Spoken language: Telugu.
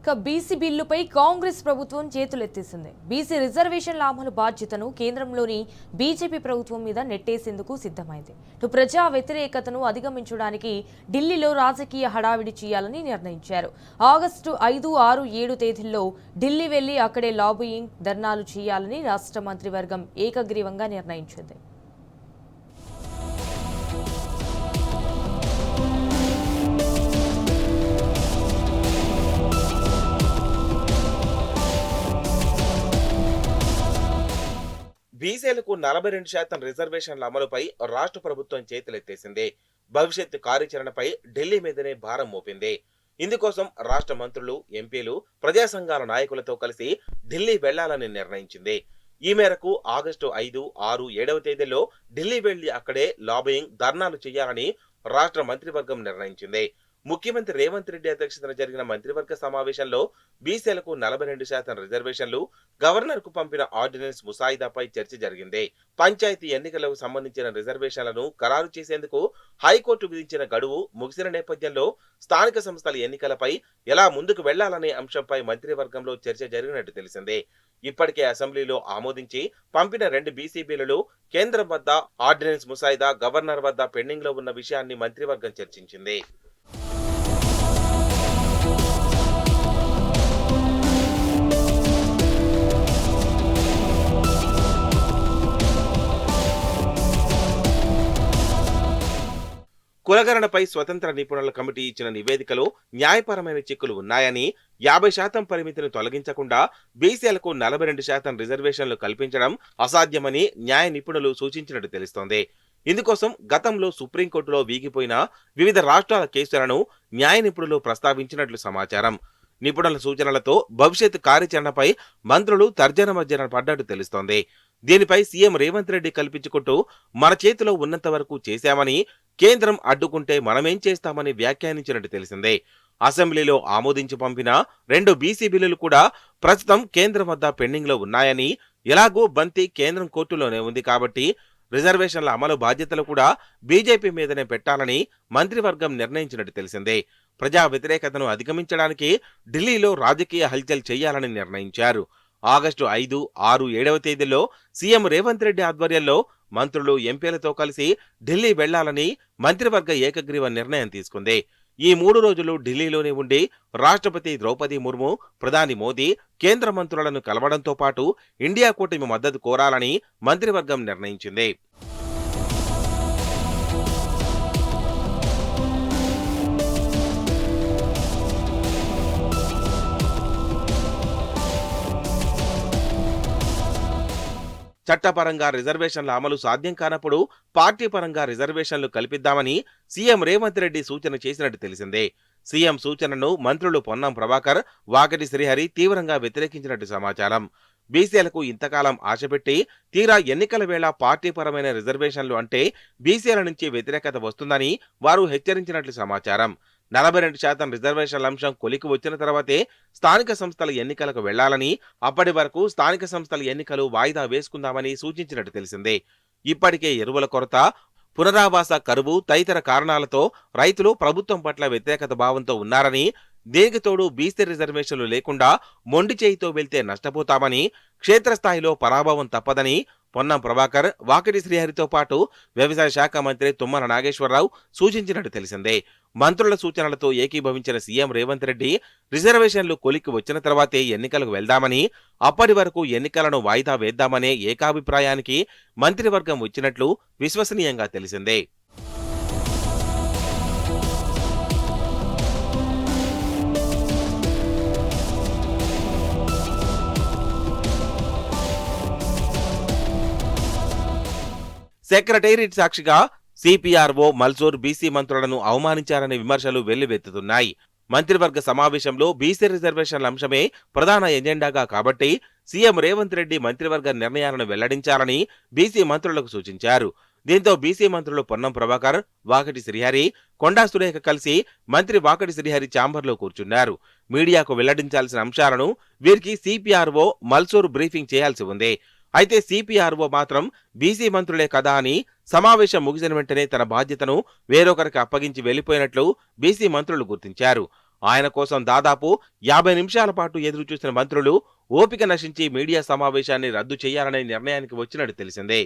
బీసీ బిల్లుపై కాంగ్రెస్ ప్రభుత్వం చేతులెత్తేసింది. బీసీ రిజర్వేషన్ల అమలు బాధ్యతను కేంద్రంలోని బీజేపీ ప్రభుత్వం మీద నెట్టేసేందుకు సిద్ధమైంది. ప్రజా వ్యతిరేకతను అధిగమించడానికి ఢిల్లీలో రాజకీయ హడావిడి చేయాలని నిర్ణయించారు. ఆగస్టు 5, 6, 7 తేదీల్లో ఢిల్లీ వెళ్లి అక్కడే లాబియింగ్ ధర్నాలు చేయాలని రాష్ట్ర మంత్రివర్గం ఏకగ్రీవంగా నిర్ణయించింది. బీసీలకు 42% రిజర్వేషన్ల అమలుపై రాష్ట్ర ప్రభుత్వం చేతులెత్తేసింది. భవిష్యత్తు కార్యాచరణపై ఢిల్లీ మీదనే భారం మోపింది. ఇందుకోసం రాష్ట్ర మంత్రులు, ఎంపీలు, ప్రజా సంఘాల నాయకులతో కలిసి ఢిల్లీ వెళ్లాలని నిర్ణయించింది. ఈ మేరకు ఆగస్టు 5, 6, 7వ తేదీల్లో ఢిల్లీ వెళ్లి అక్కడే లాబియింగ్ ధర్నాలు చేయాలని రాష్ట్ర మంత్రివర్గం నిర్ణయించింది. ముఖ్యమంత్రి రేవంత్ రెడ్డి అధ్యక్షతన జరిగిన మంత్రివర్గ సమావేశంలో బీసీలకు 42% రిజర్వేషన్లు, గవర్నర్ కు పంపిన ఆర్డినెన్స్ ముసాయిదాపై చర్చ జరిగింది. పంచాయతీ ఎన్నికలకు సంబంధించిన రిజర్వేషన్లను ఖరారు చేసేందుకు హైకోర్టు విధించిన గడువు ముగిసిన నేపథ్యంలో స్థానిక సంస్థల ఎన్నికలపై ఎలా ముందుకు వెళ్లాలనే అంశంపై మంత్రివర్గంలో చర్చ జరిగినట్టు తెలిసింది. ఇప్పటికే అసెంబ్లీలో ఆమోదించి పంపిన 2 బీసీ బిల్లులు కేంద్రం వద్ద, ఆర్డినెన్స్ ముసాయిదా గవర్నర్ వద్ద పెండింగ్ లో ఉన్న విషయాన్ని మంత్రివర్గం చర్చించింది. కులగణనపై స్వతంత్ర నిపుణుల కమిటీ ఇచ్చిన నివేదికలో న్యాయపరమైన చిక్కులు ఉన్నాయని, 50% పరిమితిని తొలగించకుండా బీసీలకు 42% రిజర్వేషన్లు కల్పించడం అసాధ్యమని న్యాయ నిపుణులు సూచించినట్టు తెలుస్తోంది. ఇందుకోసం గతంలో సుప్రీంకోర్టులో వీగిపోయిన వివిధ రాష్ట్రాల కేసులను న్యాయ నిపుణులు ప్రస్తావించినట్లు సమాచారం. నిపుణుల సూచనలతో భవిష్యత్ కార్యాచరణపై మంత్రులు తర్జన పడ్డట్టు తెలుస్తోంది. దీనిపై సీఎం రేవంత్ రెడ్డి కల్పించుకుంటూ మన చేతిలో ఉన్నంత వరకు చేశామని, కేంద్రం అడ్డుకుంటే మనమేం చేస్తామని వ్యాఖ్యానించినట్టు తెలిసిందే. అసెంబ్లీలో ఆమోదించి పంపిన 2 బీసీ బిల్లులు కూడా ప్రస్తుతం కేంద్రం వద్ద పెండింగ్ లో ఉన్నాయని, ఎలాగూ బంతి కేంద్రం కోర్టులోనే ఉంది కాబట్టి రిజర్వేషన్ల అమలు బాధ్యతలు కూడా బీజేపీ మీదనే పెట్టాలని మంత్రివర్గం నిర్ణయించినట్టు తెలిసిందే. ప్రజా వ్యతిరేకతను అధిగమించడానికి ఢిల్లీలో రాజకీయ హల్చల్ చేయాలని నిర్ణయించారు. ఆగస్టు 5, 6, 7వ తేదీల్లో సీఎం రేవంత్ రెడ్డి ఆధ్వర్యంలో మంత్రులు, ఎంపీలతో కలిసి ఢిల్లీ వెళ్లాలని మంత్రివర్గ ఏకగ్రీవ నిర్ణయం తీసుకుంది. ఈ 3 రోజులు ఢిల్లీలోనే ఉండి రాష్ట్రపతి ద్రౌపది ముర్ము, ప్రధాని మోదీ కేంద్ర మంత్రులను కలవడంతో పాటు ఇండియా కూటమి మద్దతు కోరాలని మంత్రివర్గం నిర్ణయించింది. చట్టపరంగా రిజర్వేషన్ల అమలు సాధ్యం కానప్పుడు పార్టీ పరంగా రిజర్వేషన్లు కల్పిద్దామని సీఎం రేవంత్ రెడ్డి సూచన చేసినట్టు తెలిసిందే. సీఎం సూచనను మంత్రులు పొన్నం ప్రభాకర్, వాకటి శ్రీహరి తీవ్రంగా వ్యతిరేకించినట్టు సమాచారం. బీసీలకు ఇంతకాలం ఆశపెట్టి తీరా ఎన్నికల వేళ పార్టీపరమైన రిజర్వేషన్లు అంటే బీసీల నుంచి వ్యతిరేకత వస్తుందని వారు హెచ్చరించినట్లు సమాచారం. 42% రిజర్వేషన్ల అంశం కొలికి వచ్చిన తర్వాతే స్థానిక సంస్థల ఎన్నికలకు వెళ్లాలని, అప్పటి వరకు స్థానిక సంస్థల ఎన్నికలు వాయిదా వేసుకుందామని సూచించినట్టు తెలిసిందే. ఇప్పటికే ఎరువుల కొరత, పునరావాస కరువు తదితర కారణాలతో రైతులు ప్రభుత్వం పట్ల వ్యతిరేకత భావంతో ఉన్నారని, దీనికి తోడు బీసీ రిజర్వేషన్లు లేకుండా మొండి చేయితో వెళ్తే నష్టపోతామని, క్షేత్రస్థాయిలో పరాభవం తప్పదని పొన్నం ప్రభాకర్, వాకిటి శ్రీహరితో పాటు వ్యవసాయ శాఖ మంత్రి తుమ్మల నాగేశ్వరరావు సూచించినట్టు తెలిసిందే. మంత్రుల సూచనలతో ఏకీభవించిన సీఎం రేవంత్ రెడ్డి రిజర్వేషన్లు కొలిక్కి వచ్చిన తర్వాతే ఎన్నికలకు వెళ్దామని, అప్పటి వరకు ఎన్నికలను వాయిదా వేద్దామనే ఏకాభిప్రాయానికి మంత్రివర్గం వచ్చినట్లు విశ్వసనీయంగా తెలిసిందే. సెక్రటేరియట్ సాక్షిగా సిపిఆర్ఓ మల్సూర్ బీసీ మంత్రులను అవమానించారనే విమర్శలు వెల్లువెత్తుతున్నాయి. మంత్రివర్గ సమావేశంలో బీసీ రిజర్వేషన్ల అంశమే ప్రధాన ఎజెండాగా కాబట్టి సీఎం రేవంత్ రెడ్డి మంత్రివర్గ నిర్ణయాలను వెల్లడించాలని బీసీ మంత్రులకు సూచించారు. దీంతో బీసీ మంత్రులు పొన్నం ప్రభాకర్, వాకటి శ్రీహరి, కొండా సురేఖ కలిసి మంత్రి వాకటి శ్రీహరి ఛాంబర్లో కూర్చున్నారు. మీడియాకు వెల్లడించాల్సిన అంశాలను వీరికి సిపిఆర్ఓ మల్సూర్ బ్రీఫింగ్ చేయాల్సి ఉంది. అయితే సిపిఆర్ఓ మాత్రం బీసీ మంత్రులే కదా అని సమావేశం ముగిసిన వెంటనే తన బాధ్యతను వేరొకరికి అప్పగించి వెళ్లిపోయినట్లు బీసీ మంత్రులు గుర్తించారు. ఆయన కోసం దాదాపు 50 నిమిషాల పాటు ఎదురు చూసిన మంత్రులు ఓపిక నశించి మీడియా సమావేశాన్ని రద్దు చేయాలనే నిర్ణయానికి వచ్చినట్టు తెలిసిందే.